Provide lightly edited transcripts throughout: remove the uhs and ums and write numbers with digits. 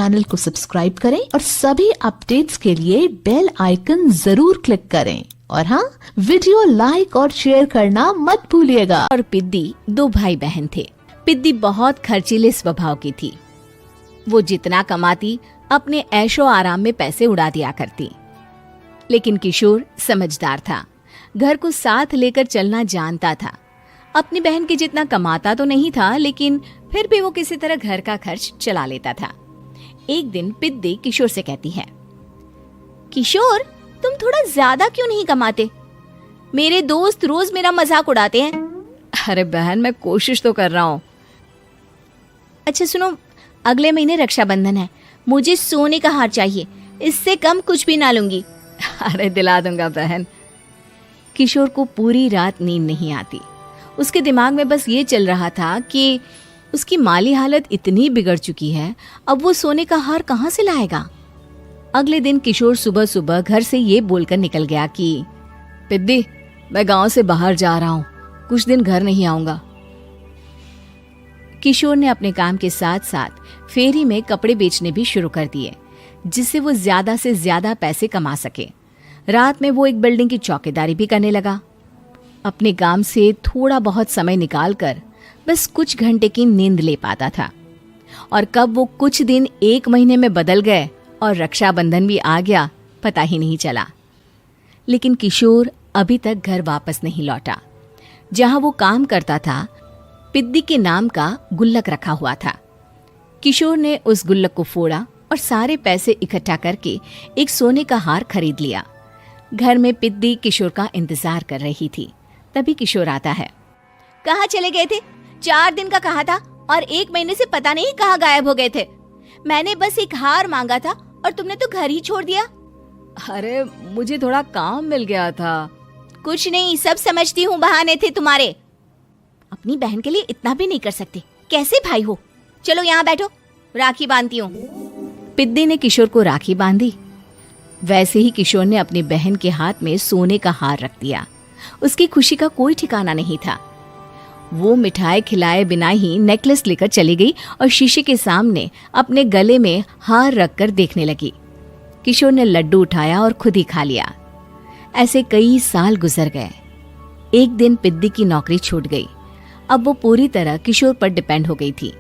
Channel को subscribe करें और सभी अपडेट्स के लिए बेल आइकन जरूर क्लिक करें। और हाँ, वीडियो लाइक और शेयर करना मत भूलिएगा। और पिद्दी 2 भाई बहन थे। पिद्दी बहुत खर्चीले स्वभाव की थी। वो जितना कमाती अपने ऐशो आराम में पैसे उड़ा दिया करती। लेकिन किशोर समझदार था, घर को साथ लेकर चलना जानता था। अपनी बहन के जितना कमाता तो नहीं था, लेकिन फिर भी वो किसी तरह घर का खर्च चला लेता था। एक दिन पिद्दी किशोर से कहती है, किशोर, तुम थोड़ा ज्यादा क्यों नहीं कमाते? मेरे दोस्त रोज मेरा मजाक उड़ाते हैं। अरे बहन, मैं कोशिश तो कर रहा हूँ। अच्छा सुनो, अगले महीने रक्षाबंधन है, मुझे सोने का हार चाहिए, इससे कम कुछ भी ना लूंगी। अरे दिला दूंगा बहन। किशोर को पूरी रात नींद नहीं आती। उसके दिमाग में बस ये चल रहा था कि उसकी माली हालत इतनी बिगड़ चुकी है, अब वो सोने का हार कहाँ से लाएगा। अगले दिन किशोर सुबह सुबह घर से ये बोलकर निकल गया कि पिद्दी, मैं गांव से बाहर जा रहा हूँ, कुछ दिन घर नहीं आऊंगा। किशोर ने अपने काम के साथ साथ फेरी में कपड़े बेचने भी शुरू कर दिए, जिससे वो ज्यादा से ज्यादा पैसे कमा सके। रात में वो एक बिल्डिंग की चौकीदारी भी करने लगा। अपने काम से थोड़ा बहुत समय निकालकर बस कुछ घंटे की नींद ले पाता था। और कब वो कुछ दिन 1 महीने में बदल गए और रक्षाबंधन भी आ गया, पता ही नहीं चला। लेकिन किशोर अभी तक घर वापस नहीं लौटा। जहां वो काम करता था, पिद्दी के नाम का गुल्लक रखा हुआ था। किशोर ने उस गुल्लक को फोड़ा और सारे पैसे इकट्ठा करके एक सोने का हार खरीद लिया। घर में पिद्दी किशोर का इंतजार कर रही थी। तभी किशोर आता है। कहाँ चले गए थे? 4 दिन का कहा था और 1 महीने से पता नहीं कहाँ गायब हो गए थे। मैंने बस एक हार मांगा था और तुमने तो घर ही छोड़ दिया। अरे मुझे थोड़ा काम मिल गया था। कुछ नहीं, सब समझती हूँ, बहाने थे तुम्हारे। अपनी बहन के लिए इतना भी नहीं कर सकते, कैसे भाई हो? चलो यहाँ बैठो, राखी बांधती हूँ। पिद्दी ने किशोर को राखी बांधी। वैसे ही किशोर ने अपनी बहन के हाथ में सोने का हार रख दिया। उसकी खुशी का कोई ठिकाना नहीं था। वो मिठाई खिलाए बिना ही नेकलेस लेकर चली गई और शीशे के सामने अपने गले में हार रखकर देखने लगी। किशोर ने लड्डू उठाया और खुद ही खा लिया। ऐसे कई साल गुजर गए। एक दिन पिद्दी की नौकरी छूट गई। अब वो पूरी तरह किशोर पर डिपेंड हो गई थी।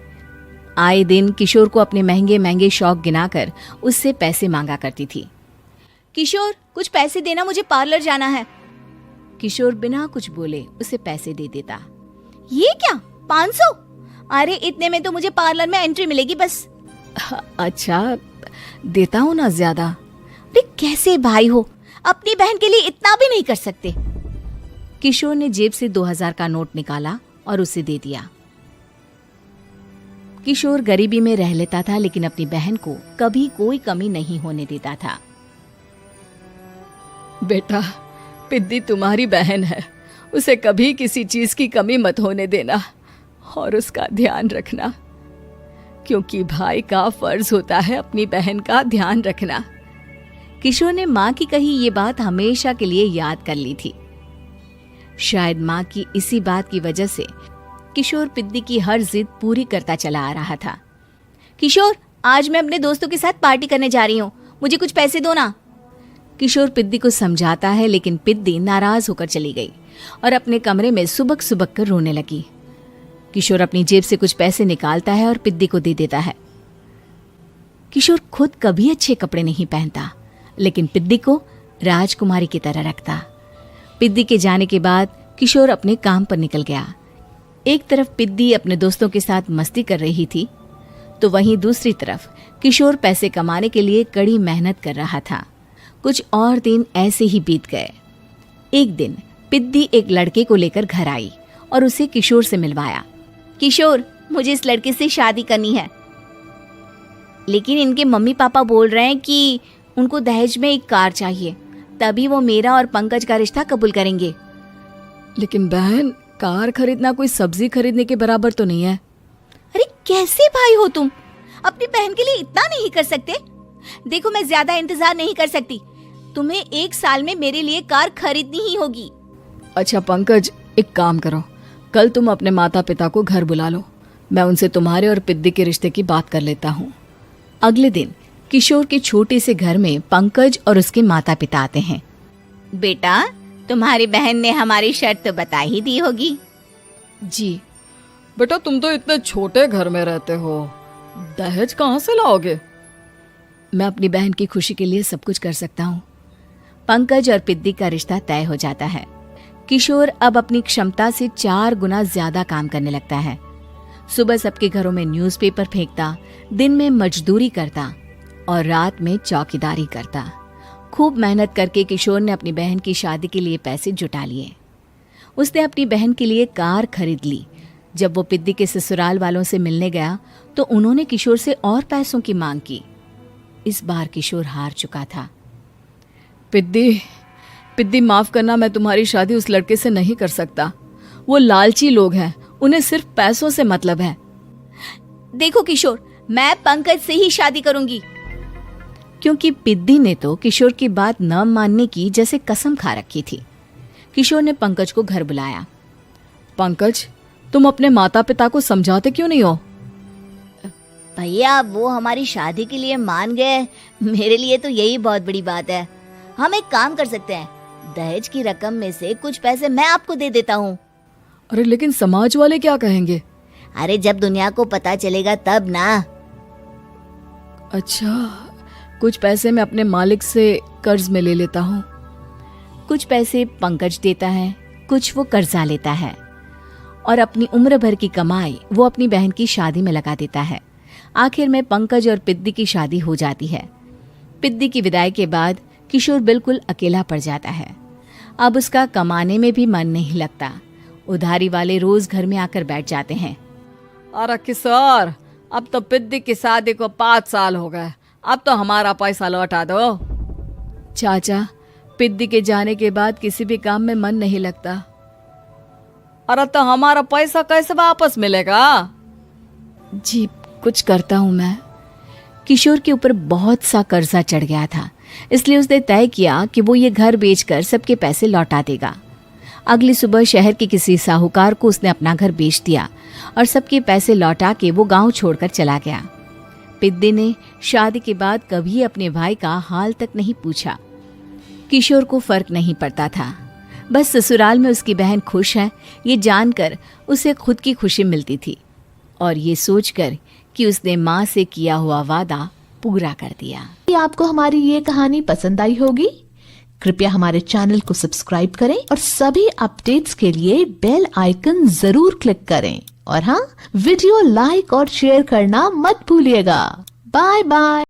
आए दिन किशोर को अपने महंगे महंगे शौक गिनाकर उससे पैसे मांगा करती थी। किशोर, कुछ पैसे देना, मुझे पार्लर जाना है। किशोर बिना कुछ बोले उसे पैसे दे देता। ये क्या, 500? अरे इतने में तो मुझे पार्लर में एंट्री मिलेगी बस। अच्छा, देता हूँ ना ज्यादा। अरे कैसे भाई हो, अपनी बहन के लिए इतना भी नहीं कर सकते। किशोर ने जेब से 2000 का नोट निकाला और उसे दे दिया। किशोर गरीबी में रह लेता था, लेकिन अपनी बहन को कभी कोई कमी नहीं होने देता था। बेटा, पिद्दी तुम्हारी बहन है, उसे कभी किसी चीज की कमी मत होने देना और उसका ध्यान रखना, क्योंकि भाई का फर्ज होता है अपनी बहन का ध्यान रखना। किशोर ने माँ की कही ये बात हमेशा के लिए याद कर ली थी। शायद माँ की इसी बात की वजह से किशोर पिद्दी की हर जिद पूरी करता चला आ रहा था। किशोर, आज मैं अपने दोस्तों के साथ पार्टी करने जा रही हूँ, मुझे कुछ पैसे दो ना। किशोर पिद्दी को समझाता है, लेकिन पिद्दी नाराज होकर चली गई और अपने कमरे में सुबक सुबक कर रोने लगी। किशोर अपनी जेब से कुछ पैसे निकालता है और पिद्दी को दे देता है। किशोर खुद कभी अच्छे कपड़े नहीं पहनता, लेकिन पिद्दी को राजकुमारी की तरह रखता। पिद्दी के जाने के बाद किशोर अपने काम पर निकल गया। एक तरफ पिद्दी अपने दोस्तों के साथ मस्ती कर रही थी, तो वहीं दूसरी तरफ किशोर पैसे कमाने के लिए कड़ी मेहनत कर रहा था। कुछ और दिन ऐसे ही बीत गए। एक दिन पिद्दी एक लड़के को लेकर घर आई और उसे किशोर से मिलवाया। किशोर, मुझे इस लड़के से शादी करनी है, लेकिन इनके मम्मी पापा बोल रहे हैं कि उनको दहेज में एक कार चाहिए, तभी वो मेरा और पंकज का रिश्ता कबूल करेंगे। लेकिन बहन, कार खरीदना कोई सब्जी खरीदने के बराबर तो नहीं है। अरे कैसे भाई हो तुम, अपनी बहन के लिए इतना नहीं कर सकते? देखो, मैं ज्यादा इंतजार नहीं कर सकती, तुम्हें 1 साल में मेरे लिए कार खरीदनी ही होगी। अच्छा पंकज, एक काम करो, कल तुम अपने माता पिता को घर बुला लो, मैं उनसे तुम्हारे और पिद्दी के रिश्ते की बात कर लेता हूँ। अगले दिन किशोर के छोटे से घर में पंकज और उसके माता पिता आते हैं। बेटा, तुम्हारी बहन ने हमारी शर्त तो बता ही दी होगी। जी बेटा, तुम तो इतने छोटे घर में रहते हो, दहेज कहाँ से लाओगे? मैं अपनी बहन की खुशी के लिए सब कुछ कर सकता हूँ। पंकज और पिद्दी का रिश्ता तय हो जाता है। किशोर अब अपनी क्षमता से 4 गुना ज्यादा काम करने लगता है। सुबह सबके घरों में न्यूज़पेपर फेंकता, दिन में मजदूरी करता और रात में चौकीदारी करता। खूब मेहनत करके किशोर ने अपनी बहन की शादी के लिए पैसे जुटा लिए। उसने अपनी बहन के लिए कार खरीद ली। जब वो पिद्दी के ससुराल वालों से मिलने गया तो उन्होंने किशोर से और पैसों की मांग की। इस बार किशोर हार चुका था। पिद्दी माफ करना, मैं तुम्हारी शादी उस लड़के से नहीं कर सकता। वो लालची लोग हैं, उन्हें सिर्फ पैसों से मतलब है। देखो किशोर, मैं पंकज से ही शादी करूंगी। क्योंकि पिद्दी ने तो किशोर की बात न मानने की जैसे कसम खा रखी थी। किशोर ने पंकज को घर बुलाया। पंकज, तुम अपने माता पिता को समझाते क्यों नहीं हो? भैया, वो हमारी शादी के लिए मान गए, मेरे लिए तो यही बहुत बड़ी बात है। हम एक काम कर सकते हैं, दहेज की रकम में से कुछ पैसे मैं आपको दे देता हूँ। अरे लेकिन समाज वाले क्या कहेंगे? अरे जब दुनिया को पता चलेगा तब ना। अच्छा, कुछ पैसे मैं अपने मालिक से कर्ज में ले लेता हूँ। कुछ पैसे पंकज देता है, कुछ वो कर्जा लेता है और अपनी उम्र भर की कमाई वो अपनी बहन की शादी में लगा देता है। आखिर में पंकज और पिद्दी की शादी हो जाती है। पिद्दी की विदाई के बाद किशोर बिल्कुल अकेला पड़ जाता है। अब उसका कमाने में भी मन नहीं लगता। उधारी वाले रोज घर में आकर बैठ जाते हैं। अरे किशोर, अब तो पिद्दी की शादी को 5 साल हो गए, अब तो हमारा पैसा लौटा दो। चाचा, पिद्दी के जाने के बाद किसी भी काम में मन नहीं लगता। अरे तो हमारा पैसा कैसे वापस मिलेगा? जी, कुछ करता हूँ मैं। किशोर के ऊपर बहुत सा कर्जा चढ़ गया था, इसलिए उसने तय किया कि वो ये घर बेचकर सबके पैसे लौटा देगा। अगली सुबह शहर के किसी साहूकार को उसने अपना घर बेच दिया और सबके पैसे लौटा के वो गांव छोड़कर चला गया। पिद्दी ने शादी के बाद कभी अपने भाई का हाल तक नहीं पूछा। किशोर को फर्क नहीं पड़ता था। बस ससुराल में उसकी बहन खुश है, ये जानकर उसे खुद की खुशी मिलती थी और ये सोचकर कि उसने माँ से किया हुआ वादा पूरा कर दिया। आपको हमारी ये कहानी पसंद आई होगी। कृपया हमारे चैनल को सब्सक्राइब करें और सभी अपडेट्स के लिए बेल आइकन जरूर क्लिक करें। और हाँ, वीडियो लाइक और शेयर करना मत भूलिएगा। Bye bye.